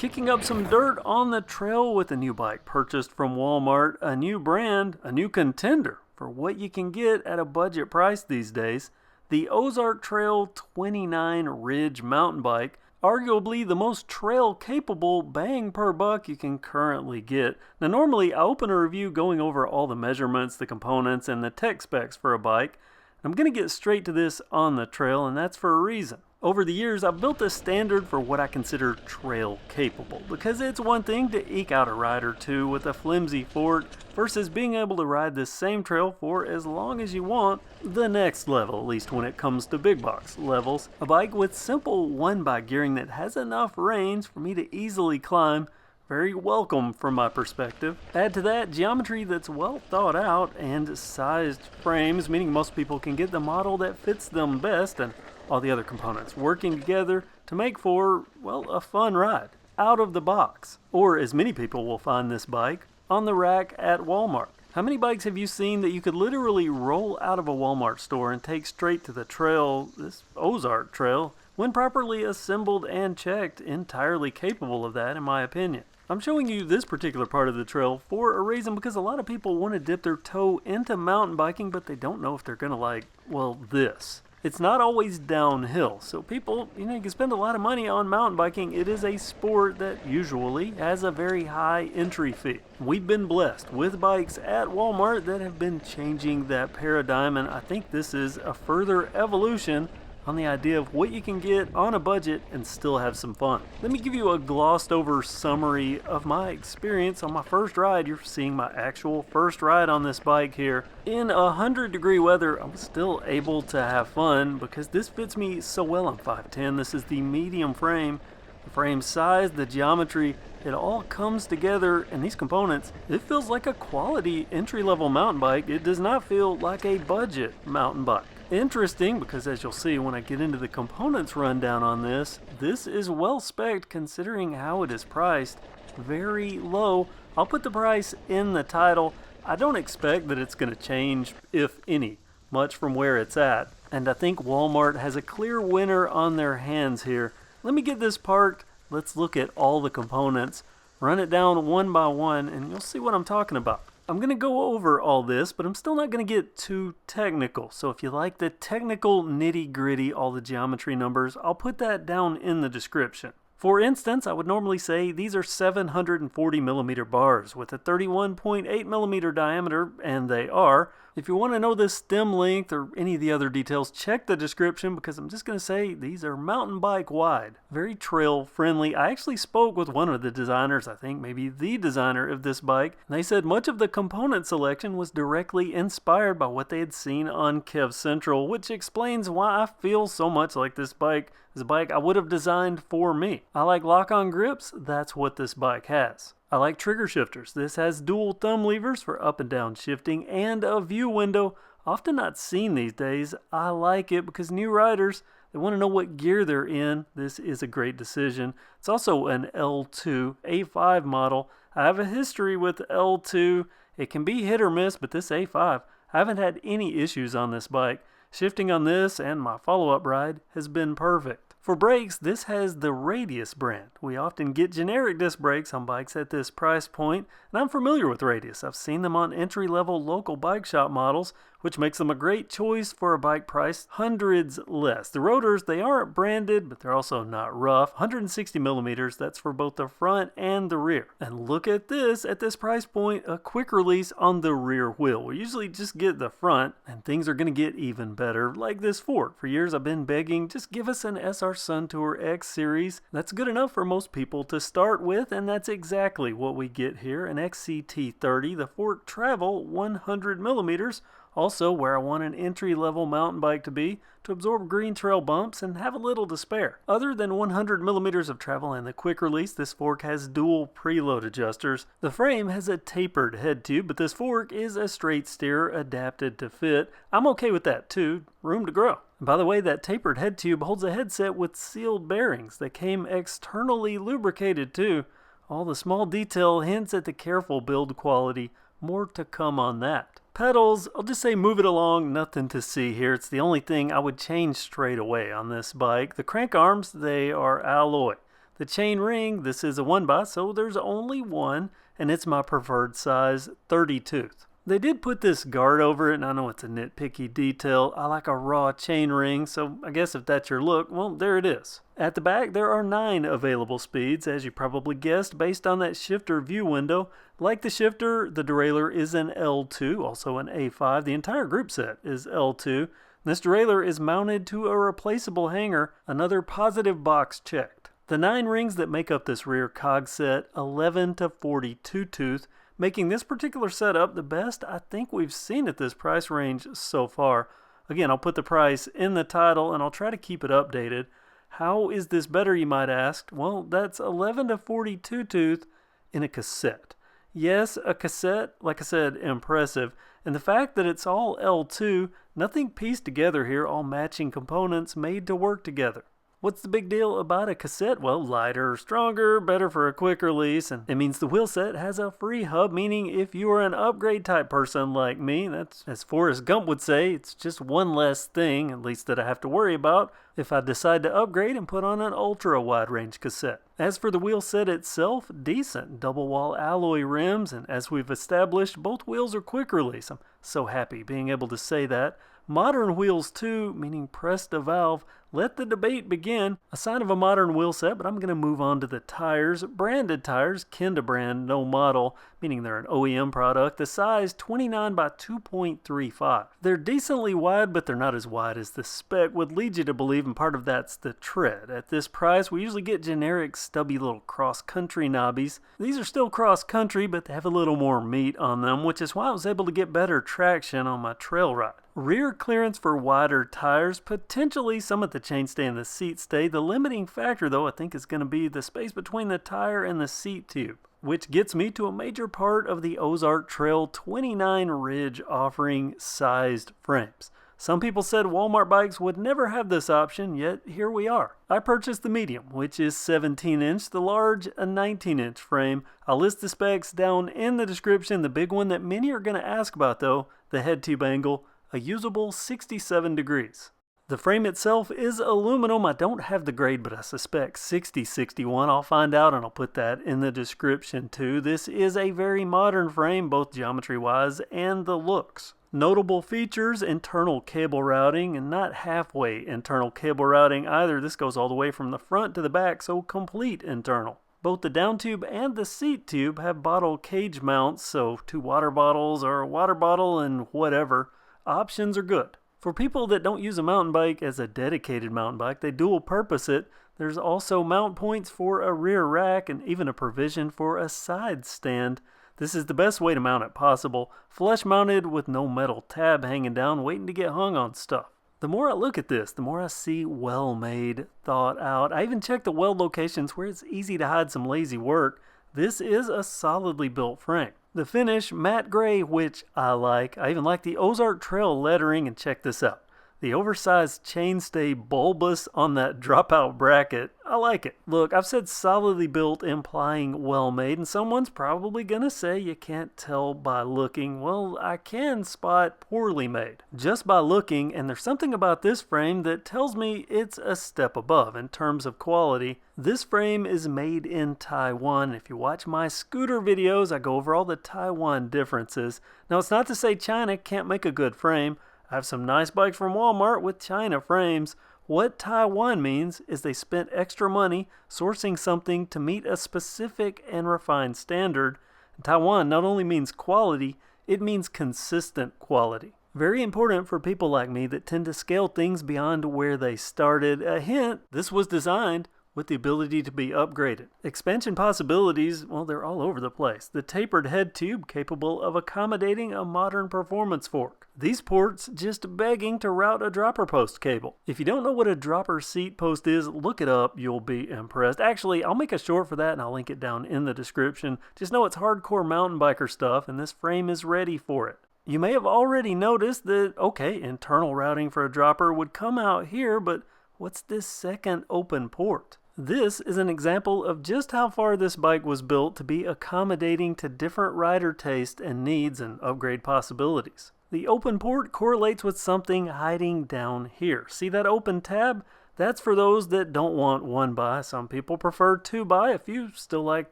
Kicking up some dirt on the trail with a new bike purchased from Walmart, a new brand, a new contender for what you can get at a budget price these days. The Ozark Trail 29 Ridge mountain bike, arguably the most trail-capable bang per buck you can currently get. Now normally I open a review going over all the measurements, the components, and the tech specs for a bike. I'm going to get straight to this on the trail, and that's for a reason. Over the years, I've built a standard for what I consider trail-capable, because it's one thing to eke out a ride or two with a flimsy fork versus being able to ride this same trail for as long as you want. The next level, at least when it comes to big box levels, a bike with simple one-bike gearing that has enough range for me to easily climb. Very welcome from my perspective. Add to that geometry that's well thought out and sized frames, meaning most people can get the model that fits them best, and all the other components working together to make for, well, a fun ride. Out of the box. Or, as many people will find this bike, on the rack at Walmart. How many bikes have you seen that you could literally roll out of a Walmart store and take straight to the trail, this Ozark Trail, when properly assembled and checked, entirely capable of that in my opinion. I'm showing you this particular part of the trail for a reason, because a lot of people want to dip their toe into mountain biking, but they don't know if they're going to like, well, this. It's not always downhill, so people, you can spend a lot of money on mountain biking. It is a sport that usually has a very high entry fee. We've been blessed with bikes at Walmart that have been changing that paradigm, and I think this is a further evolution on the idea of what you can get on a budget and still have some fun. Let me give you a glossed over summary of my experience on my first ride. You're seeing my actual first ride on this bike here. In 100-degree weather, I'm still able to have fun because this fits me so well. I'm 5'10". This is the medium frame. The frame size, the geometry, it all comes together, and these components, it feels like a quality entry-level mountain bike. It does not feel like a budget mountain bike. Interesting, because as you'll see when I get into the components rundown on this is well spec'd considering how it is priced. Very low. I'll put the price in the title. I don't expect that it's going to change, if any, much from where it's at. And I think Walmart has a clear winner on their hands here. Let me get this parked. Let's look at all the components, run it down one by one, and you'll see what I'm talking about. I'm going to go over all this, but I'm still not going to get too technical. So if you like the technical nitty-gritty, all the geometry numbers, I'll put that down in the description. For instance, I would normally say these are 740 millimeter bars with a 31.8 millimeter diameter, and they are. If you want to know the stem length or any of the other details, check the description, because I'm just going to say these are mountain bike wide. Very trail friendly. I actually spoke with one of the designers, I think maybe the designer of this bike, and they said much of the component selection was directly inspired by what they had seen on KevCentral, which explains why I feel so much like this bike is a bike I would have designed for me. I like lock-on grips. That's what this bike has. I like trigger shifters. This has dual thumb levers for up and down shifting and a view window. Often not seen these days. I like it because new riders, they want to know what gear they're in. This is a great decision. It's also an L2 A5 model. I have a history with L2. It can be hit or miss, but this A5, I haven't had any issues on this bike. Shifting on this and my follow-up ride has been perfect. For brakes, this has the Radius brand. We often get generic disc brakes on bikes at this price point, and I'm familiar with Radius. I've seen them on entry-level local bike shop models, which makes them a great choice for a bike priced hundreds less. The rotors, they aren't branded, but they're also not rough. 160 millimeters, that's for both the front and the rear. And look at this price point, a quick release on the rear wheel. We usually just get the front, and things are going to get even better, like this fork. For years I've been begging, just give us an SR Suntour X series. That's good enough for most people to start with, and that's exactly what we get here. An XCT30, the fork travel 100 millimeters. Also where I want an entry-level mountain bike to be, to absorb green trail bumps and have a little to spare. Other than 100 millimeters of travel and the quick release, this fork has dual preload adjusters. The frame has a tapered head tube, but this fork is a straight steer adapted to fit. I'm okay with that too. Room to grow. And by the way, that tapered head tube holds a headset with sealed bearings that came externally lubricated too. All the small detail hints at the careful build quality. More to come on that. Pedals, I'll just say move it along, nothing to see here. It's the only thing I would change straight away on this bike. The crank arms, they are alloy. The chain ring, this is a 1x, so there's only one, and it's my preferred size, 30-tooth. They did put this guard over it, and I know it's a nitpicky detail. I like a raw chain ring, so I guess if that's your look, well, there it is. At the back, there are 9 available speeds, as you probably guessed, based on that shifter view window. Like the shifter, the derailleur is an L2, also an A5. The entire group set is L2. This derailleur is mounted to a replaceable hanger, another positive box checked. The 9 rings that make up this rear cog set, 11 to 42 tooth, making this particular setup the best I think we've seen at this price range so far. Again, I'll put the price in the title and I'll try to keep it updated. How is this better, you might ask? Well, that's 11 to 42 tooth in a cassette. Yes, a cassette, like I said, impressive. And the fact that it's all L2, nothing pieced together here, all matching components made to work together. What's the big deal about a cassette? Well, lighter, stronger, better for a quick release, and it means the wheel set has a free hub, meaning if you are an upgrade type person like me, that's, as Forrest Gump would say, it's just one less thing, at least that I have to worry about, if I decide to upgrade and put on an ultra wide range cassette. As for the wheel set itself, decent double wall alloy rims, and as we've established, both wheels are quick release. I'm so happy being able to say that. Modern wheels too, meaning pressed to valve. Let the debate begin. A sign of a modern wheel set, but I'm going to move on to the tires. Branded tires, Kenda brand, no model, meaning they're an OEM product. The size 29 by 2.35. They're decently wide, but they're not as wide as the spec would lead you to believe, and part of that's the tread. At this price, we usually get generic stubby little cross-country knobbies. These are still cross-country, but they have a little more meat on them, which is why I was able to get better traction on my trail ride. Rear clearance for wider tires, potentially some at the chainstay and the seat stay. The limiting factor, though, I think is going to be the space between the tire and the seat tube, which gets me to a major part of the Ozark Trail 29 Ridge offering sized frames. Some people said Walmart bikes would never have this option, yet here we are. I purchased the medium, which is 17-inch, the large, a 19-inch frame. I'll list the specs down in the description. The big one that many are going to ask about, though, the Headtube angle, a usable 67 degrees. The frame itself is aluminum. I don't have the grade, but I suspect 6061. I'll find out and I'll put that in the description too. This is a very modern frame, both geometry-wise and the looks. Notable features, internal cable routing, and not halfway internal cable routing either. This goes all the way from the front to the back, so complete internal. Both the down tube and the seat tube have bottle cage mounts, so 2 water bottles or a water bottle and whatever. Options are good. For people that don't use a mountain bike as a dedicated mountain bike, they dual purpose it. There's also mount points for a rear rack and even a provision for a side stand. This is the best way to mount it possible, flush mounted with no metal tab hanging down waiting to get hung on stuff. The more I look at this, the more I see well made, thought out. I even checked the weld locations where it's easy to hide some lazy work. This is a solidly built frame. The finish, matte gray, which I like. I even like the Ozark Trail lettering, and check this out. The oversized chainstay bulbous on that dropout bracket. I like it. Look, I've said solidly built implying well made, and someone's probably gonna say you can't tell by looking. Well, I can spot poorly made just by looking, and there's something about this frame that tells me it's a step above in terms of quality. This frame is made in Taiwan. If you watch my scooter videos, I go over all the Taiwan differences. Now, it's not to say China can't make a good frame. I have some nice bikes from Walmart with China frames. What Taiwan means is they spent extra money sourcing something to meet a specific and refined standard. And Taiwan not only means quality, it means consistent quality. Very important for people like me that tend to scale things beyond where they started. A hint, this was designed with the ability to be upgraded. Expansion possibilities, well, they're all over the place. The tapered head tube capable of accommodating a modern performance fork. These ports just begging to route a dropper post cable. If you don't know what a dropper seat post is, look it up, you'll be impressed. Actually, I'll make a short for that and I'll link it down in the description. Just know it's hardcore mountain biker stuff and this frame is ready for it. You may have already noticed that, okay, internal routing for a dropper would come out here, but what's this second open port? This is an example of just how far this bike was built to be accommodating to different rider taste and needs and upgrade possibilities. The open port correlates with something hiding down here. See that open tab? That's for those that don't want 1x. Some people prefer 2x, a few still like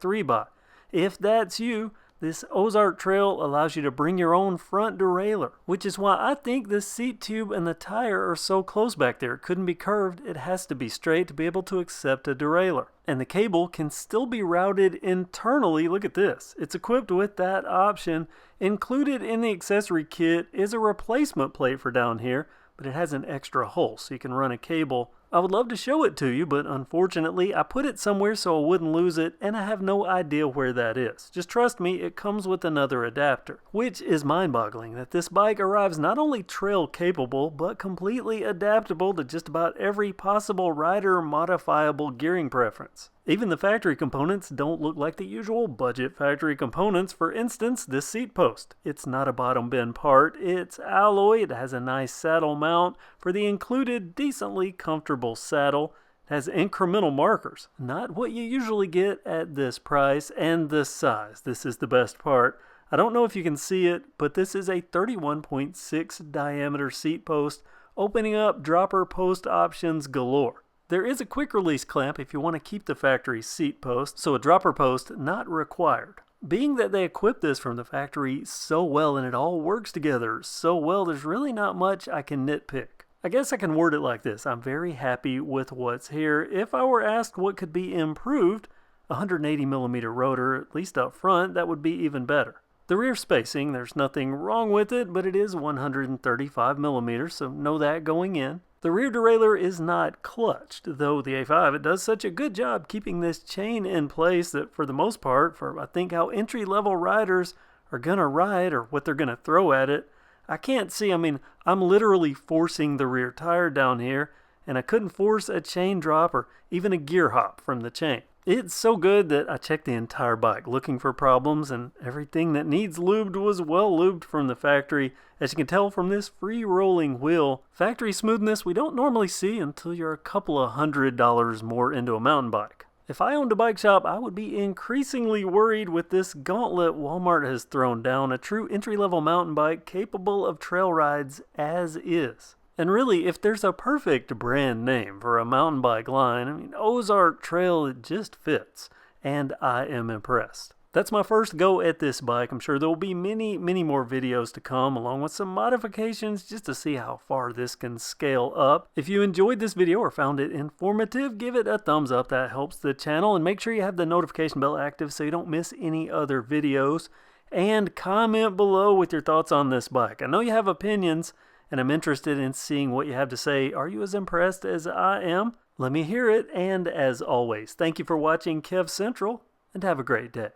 3x. If that's you, this Ozark Trail allows you to bring your own front derailleur, which is why I think the seat tube and the tire are so close back there. It couldn't be curved, it has to be straight to be able to accept a derailleur. And the cable can still be routed internally. Look at this. It's equipped with that option. Included in the accessory kit is a replacement plate for down here, but it has an extra hole so you can run a cable. I would love to show it to you, but unfortunately I put it somewhere so I wouldn't lose it, and I have no idea where that is. Just trust me, it comes with another adapter, which is mind-boggling that this bike arrives not only trail capable, but completely adaptable to just about every possible rider modifiable gearing preference. Even the factory components don't look like the usual budget factory components. For instance, this seat post. It's not a bottom bend part, it's alloy, it has a nice saddle mount for the included decently comfortable saddle. It has incremental markers, not what you usually get at this price and this size. This is the best part. I don't know if you can see it, but this is a 31.6 diameter seat post, opening up dropper post options galore. There is a quick release clamp if you want to keep the factory seat post, so a dropper post not required. Being that they equipped this from the factory so well and it all works together so well, there's really not much I can nitpick. I guess I can word it like this: I'm very happy with what's here. If I were asked what could be improved, a 180mm rotor, at least up front, that would be even better. The rear spacing, there's nothing wrong with it, but it is 135mm, so know that going in. The rear derailleur is not clutched, though the A5, it does such a good job keeping this chain in place that for the most part, for I think how entry-level riders are gonna ride or what they're gonna throw at it, I can't see. I mean, I'm literally forcing the rear tire down here, and I couldn't force a chain drop or even a gear hop from the chain. It's so good that I checked the entire bike looking for problems, and everything that needs lubed was well lubed from the factory. As you can tell from this free rolling wheel, factory smoothness we don't normally see until you're a couple of $100 more into a mountain bike. If I owned a bike shop, I would be increasingly worried with this gauntlet Walmart has thrown down, a true entry-level mountain bike capable of trail rides as is. And really, if there's a perfect brand name for a mountain bike line, I mean, Ozark Trail, it just fits. And I am impressed. That's my first go at this bike. I'm sure there will be many more videos to come, along with some modifications just to see how far this can scale up. If you enjoyed this video or found it informative, give it a thumbs up. That helps the channel. And make sure you have the notification bell active so you don't miss any other videos. And comment below with your thoughts on this bike. I know you have opinions, and I'm interested in seeing what you have to say. Are you as impressed as I am? Let me hear it, and as always, thank you for watching KevCentral, and have a great day.